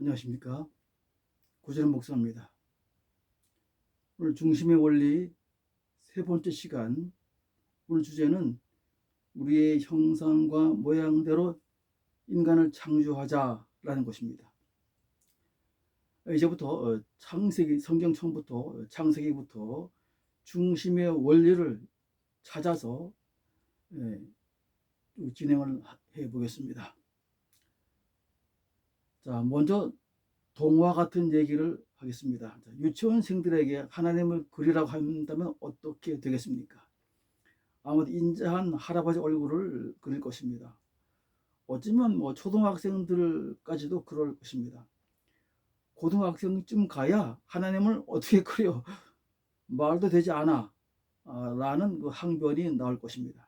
안녕하십니까. 고재는 목사입니다. 오늘 중심의 원리 세 번째 시간, 오늘 주제는 우리의 형상과 모양대로 인간을 창조하자라는 것입니다. 이제부터 창세기, 성경 처음부터 창세기부터 중심의 원리를 찾아서 진행을 해 보겠습니다. 자, 먼저 동화 같은 얘기를 하겠습니다. 유치원생들에게 하나님을 그리라고 한다면 어떻게 되겠습니까? 아무도 인자한 할아버지 얼굴을 그릴 것입니다. 어쩌면 초등학생들까지도 그럴 것입니다. 고등학생쯤 가야 하나님을 어떻게 그려 말도 되지 않아 라는 그 항변이 나올 것입니다.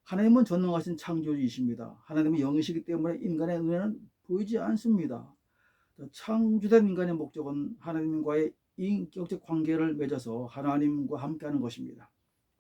하나님은 전능하신 창조주이십니다. 하나님은 영이시기 때문에 인간의 눈에는 보이지 않습니다. 창조된 인간의 목적은 하나님과의 인격적 관계를 맺어서 하나님과 함께하는 것입니다.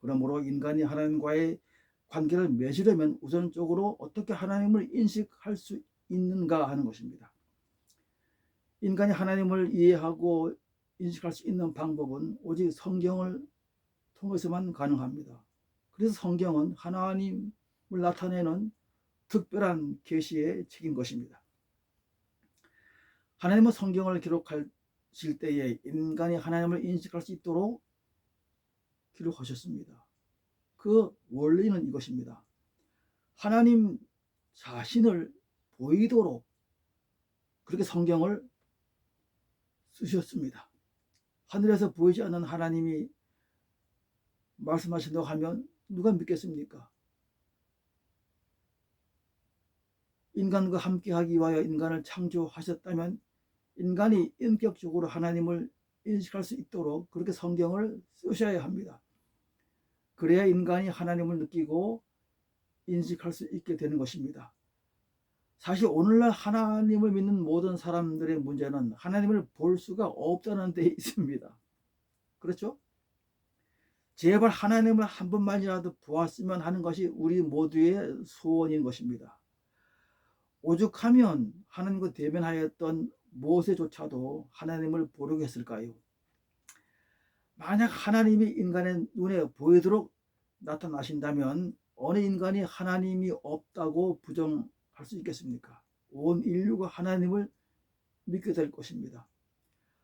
그러므로 인간이 하나님과의 관계를 맺으려면 우선적으로 어떻게 하나님을 인식할 수 있는가 하는 것입니다. 인간이 하나님을 이해하고 인식할 수 있는 방법은 오직 성경을 통해서만 가능합니다. 그래서 성경은 하나님을 나타내는 특별한 계시의 책인 것입니다. 하나님은 성경을 기록하실 때에 인간이 하나님을 인식할 수 있도록 기록하셨습니다. 그 원리는 이것입니다. 하나님 자신을 보이도록 그렇게 성경을 쓰셨습니다. 하늘에서 보이지 않는 하나님이 말씀하신다고 하면 누가 믿겠습니까? 인간과 함께하기 위하여 인간을 창조하셨다면 인간이 인격적으로 하나님을 인식할 수 있도록 그렇게 성경을 쓰셔야 합니다. 그래야 인간이 하나님을 느끼고 인식할 수 있게 되는 것입니다. 사실 오늘날 하나님을 믿는 모든 사람들의 문제는 하나님을 볼 수가 없다는 데 있습니다. 그렇죠? 제발 하나님을 한 번만이라도 보았으면 하는 것이 우리 모두의 소원인 것입니다. 오죽하면 하나님과 대면하였던 모세조차도 하나님을 보려고 했을까요? 만약 하나님이 인간의 눈에 보이도록 나타나신다면 어느 인간이 하나님이 없다고 부정할 수 있겠습니까? 온 인류가 하나님을 믿게 될 것입니다.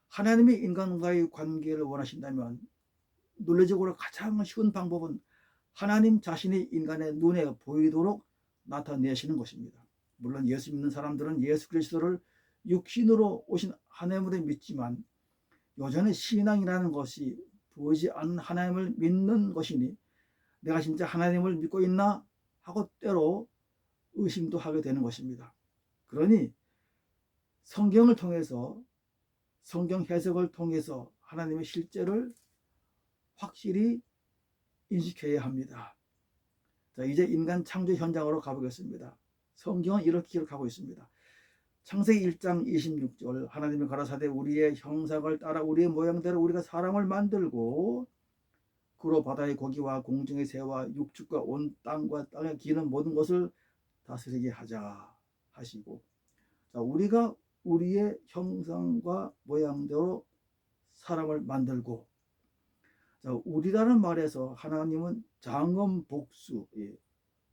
하나님이 인간과의 관계를 원하신다면 논리적으로 가장 쉬운 방법은 하나님 자신이 인간의 눈에 보이도록 나타내시는 것입니다. 물론 예수 믿는 사람들은 예수 그리스도를 육신으로 오신 하나님으로 믿지만 여전히 신앙이라는 것이 보이지 않는 하나님을 믿는 것이니 내가 진짜 하나님을 믿고 있나 하고 때로 의심도 하게 되는 것입니다. 그러니 성경을 통해서 성경 해석을 통해서 하나님의 실제를 확실히 인식해야 합니다. 자, 이제 인간 창조 현장으로 가보겠습니다. 성경은 이렇게 기록하고 있습니다. 창세기 1장 26절 하나님이 가라사대 우리의 형상을 따라 우리의 모양대로 우리가 사람을 만들고 그로 바다의 고기와 공중의 새와 육축과 온 땅과 땅에 기는 모든 것을 다스리게 하자 하시고, 자, 우리가 우리의 형상과 모양대로 사람을 만들고, 자, 우리라는 말에서 하나님은 장엄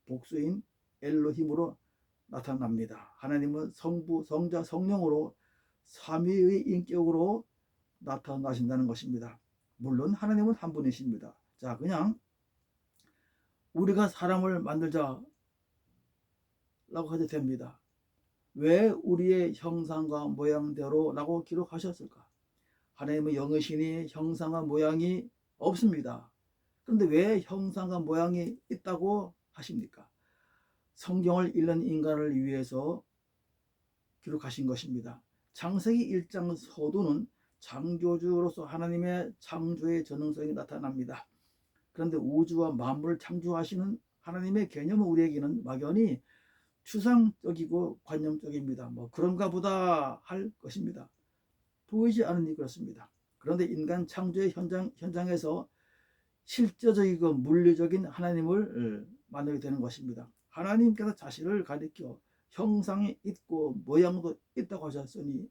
복수인 엘로힘으로 나타납니다. 하나님은 성부, 성자, 성령으로 삼위의 인격으로 나타나신다는 것입니다. 물론 하나님은 한 분이십니다. 자, 그냥 우리가 사람을 만들자라고 해도 됩니다. 왜 우리의 형상과 모양대로 라고 기록하셨을까? 하나님은 영이시니 형상과 모양이 없습니다. 그런데 왜 형상과 모양이 있다고 하십니까? 성경을 읽는 인간을 위해서 기록하신 것입니다. 창세기 1장 서두는 창조주로서 하나님의 창조의 전능성이 나타납니다. 그런데 우주와 만물을 창조하시는 하나님의 개념은 우리에게는 막연히 추상적이고 관념적입니다. 그런가 보다 할 것입니다. 보이지 않으니 그렇습니다. 그런데 인간 창조의 현장에서 실제적이고 물리적인 하나님을 만나게 되는 것입니다. 하나님께서 자신을 가리켜 형상이 있고 모양도 있다고 하셨으니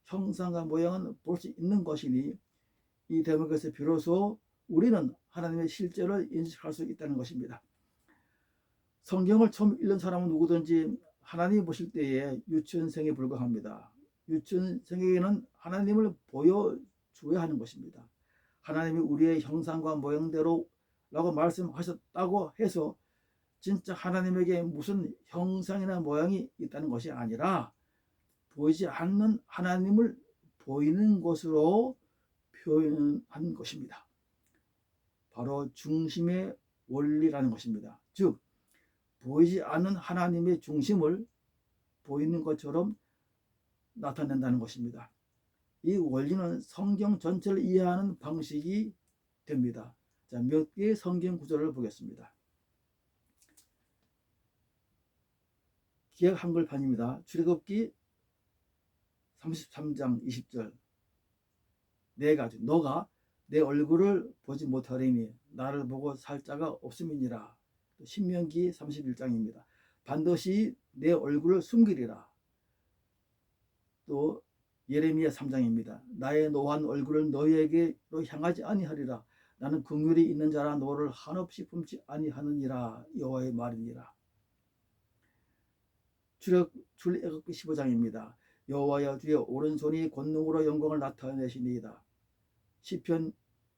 형상과 모양은 볼 수 있는 것이니 이 대목에서 비로소 우리는 하나님의 실제를 인식할 수 있다는 것입니다. 성경을 처음 읽는 사람은 누구든지 하나님 보실 때에 유치원생에 불과합니다. 유치원생에게는 하나님을 보여줘야 하는 것입니다. 하나님이 우리의 형상과 모양대로 라고 말씀하셨다고 해서 진짜 하나님에게 무슨 형상이나 모양이 있다는 것이 아니라 보이지 않는 하나님을 보이는 것으로 표현한 것입니다. 바로 중심의 원리라는 것입니다. 즉 보이지 않는 하나님의 중심을 보이는 것처럼 나타낸다는 것입니다. 이 원리는 성경 전체를 이해하는 방식이 됩니다. 자, 몇 개의 성경 구절을 보겠습니다. 기역 한글판입니다. 출애굽기 33장 20절. 너가 내 얼굴을 보지 못하리니 나를 보고 살 자가 없음이니라. 신명기 31장입니다. 반드시 내 얼굴을 숨기리라. 또 예레미야 3장입니다. 나의 노한 얼굴을 너희에게로 향하지 아니하리라. 나는 긍휼이 있는 자라 너를 한없이 품지 아니하느니라. 여호와의 말이니라. 출애굽기 15장입니다. 여호와여 주의 오른손이 권능으로 영광을 나타내시니이다. 시편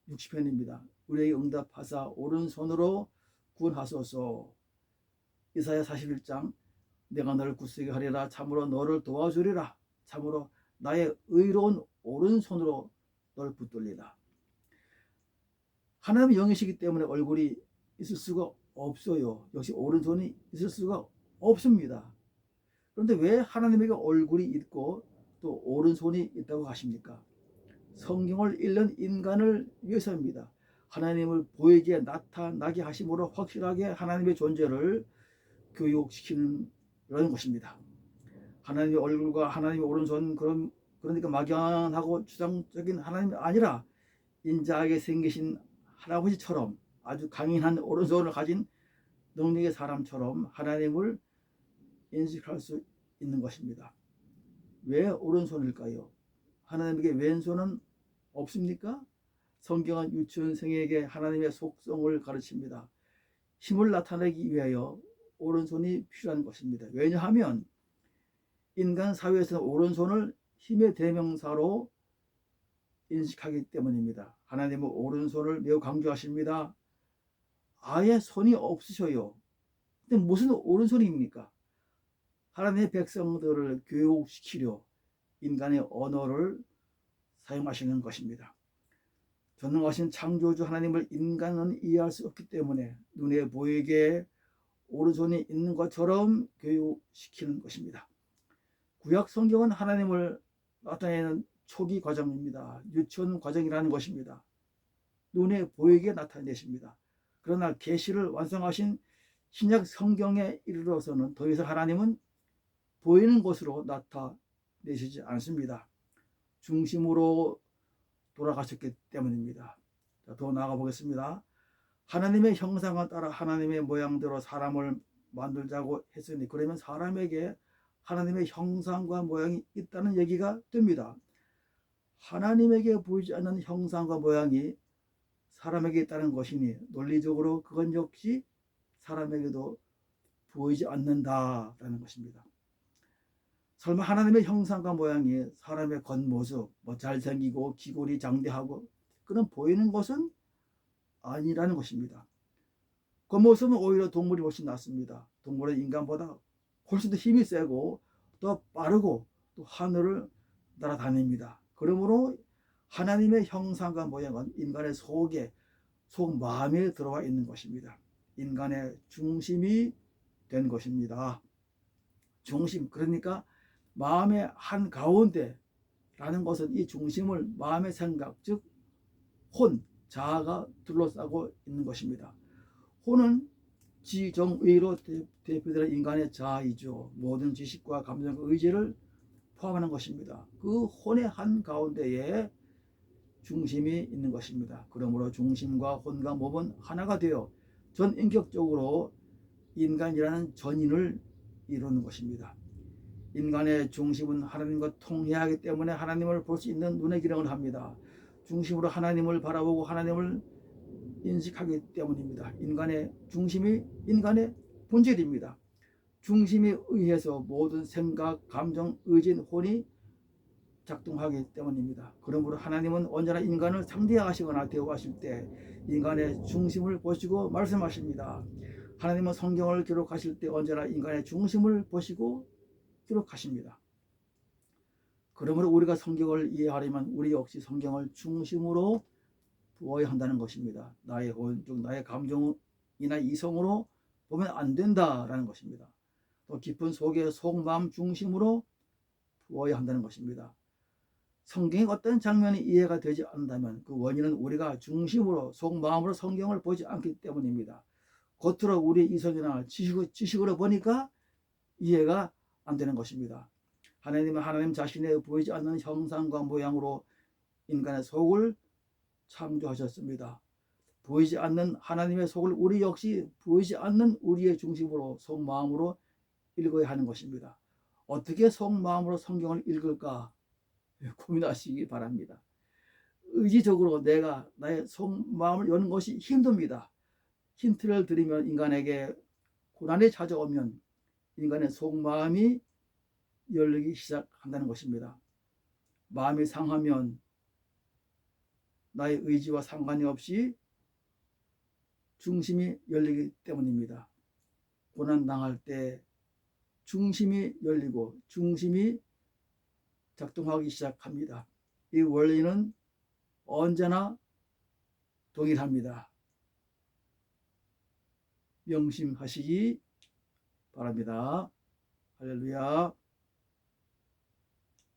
60편입니다. 우리에게 응답하사 오른손으로 구원하소서. 이사야 41장 내가 너를 굳세게 하리라. 참으로 너를 도와주리라. 참으로 나의 의로운 오른손으로 너를 붙들리라. 하나님의 영이시기 때문에 얼굴이 있을 수가 없어요. 역시 오른손이 있을 수가 없습니다. 그런데 왜 하나님에게 얼굴이 있고 또 오른손이 있다고 하십니까? 성경을 읽는 인간을 위해서입니다. 하나님을 보이게 나타나게 하심으로 확실하게 하나님의 존재를 교육시키는 그런 것입니다. 하나님의 얼굴과 하나님의 오른손 그러니까 막연하고 추상적인 하나님이 아니라 인자하게 생기신 할아버지처럼 아주 강인한 오른손을 가진 능력의 사람처럼 하나님을 인식할 수 있는 것입니다. 왜 오른손일까요? 하나님에게 왼손은 없습니까? 성경은 유치원생에게 하나님의 속성을 가르칩니다. 힘을 나타내기 위하여 오른손이 필요한 것입니다. 왜냐하면 인간 사회에서는 오른손을 힘의 대명사로 인식하기 때문입니다. 하나님은 오른손을 매우 강조하십니다. 아예 손이 없으셔요. 근데 무슨 오른손입니까? 하나님의 백성들을 교육시키려 인간의 언어를 사용하시는 것입니다. 전능하신 창조주 하나님을 인간은 이해할 수 없기 때문에 눈에 보이게 오른손이 있는 것처럼 교육시키는 것입니다. 구약 성경은 하나님을 나타내는 초기 과정입니다. 유치원 과정이라는 것입니다. 눈에 보이게 나타내십니다. 그러나 계시를 완성하신 신약 성경에 이르러서는 더 이상 하나님은 보이는 것으로 나타내시지 않습니다. 중심으로 돌아가셨기 때문입니다. 자, 더 나아가 보겠습니다. 하나님의 형상을 따라 하나님의 모양대로 사람을 만들자고 했으니 그러면 사람에게 하나님의 형상과 모양이 있다는 얘기가 됩니다. 하나님에게 보이지 않는 형상과 모양이 사람에게 있다는 것이니 논리적으로 그건 역시 사람에게도 보이지 않는다라는 것입니다. 설마 하나님의 형상과 모양이 사람의 겉모습, 잘생기고 기골이 장대하고 그런 보이는 것은 아니라는 것입니다. 겉모습은 오히려 동물이 훨씬 낫습니다. 동물은 인간보다 훨씬 더 힘이 세고 더 빠르고 또 하늘을 날아다닙니다. 그러므로 하나님의 형상과 모양은 인간의 속 마음에 들어와 있는 것입니다. 인간의 중심이 된 것입니다. 중심, 그러니까 마음의 한가운데 라는 것은 이 중심을 마음의 생각, 즉 혼, 자아가 둘러싸고 있는 것입니다. 혼은 지정의로 대표되는 인간의 자아이죠. 모든 지식과 감정과 의지를 포함하는 것입니다. 그 혼의 한가운데에 중심이 있는 것입니다. 그러므로 중심과 혼과 몸은 하나가 되어 전인격적으로 인간이라는 전인을 이루는 것입니다. 인간의 중심은 하나님과 통해야 하기 때문에 하나님을 볼 수 있는 눈의 기능을 합니다. 중심으로 하나님을 바라보고 하나님을 인식하기 때문입니다. 인간의 중심이 인간의 본질입니다. 중심에 의해서 모든 생각, 감정, 의진, 혼이 작동하기 때문입니다. 그러므로 하나님은 언제나 인간을 상대하시거나 대우하실 때 인간의 중심을 보시고 말씀하십니다. 하나님은 성경을 기록하실 때 언제나 인간의 중심을 보시고 기록하십니다. 그러므로 우리가 성경을 이해하려면 우리 역시 성경을 중심으로 보아야 한다는 것입니다. 나의 혼적, 나의 감정이나 이성으로 보면 안 된다라는 것입니다. 또 깊은 속의 속마음 중심으로 보아야 한다는 것입니다. 성경의 어떤 장면이 이해가 되지 않는다면 그 원인은 우리가 중심으로 속마음으로 성경을 보지 않기 때문입니다. 겉으로 우리의 이성이나 지식으로 보니까 이해가 안 되는 것입니다. 하나님은 하나님 자신의 보이지 않는 형상과 모양으로 인간의 속을 창조하셨습니다. 보이지 않는 하나님의 속을 우리 역시 보이지 않는 우리의 중심으로 속마음으로 읽어야 하는 것입니다. 어떻게 속마음으로 성경을 읽을까 고민하시기 바랍니다. 의지적으로 내가 나의 속마음을 여는 것이 힘듭니다. 힌트를 드리면 인간에게 고난이 찾아오면 인간의 속마음이 열리기 시작한다는 것입니다. 마음이 상하면 나의 의지와 상관이 없이 중심이 열리기 때문입니다. 고난 당할 때 중심이 열리고 중심이 작동하기 시작합니다. 이 원리는 언제나 동일합니다. 명심하시기 바랍니다. 할렐루야.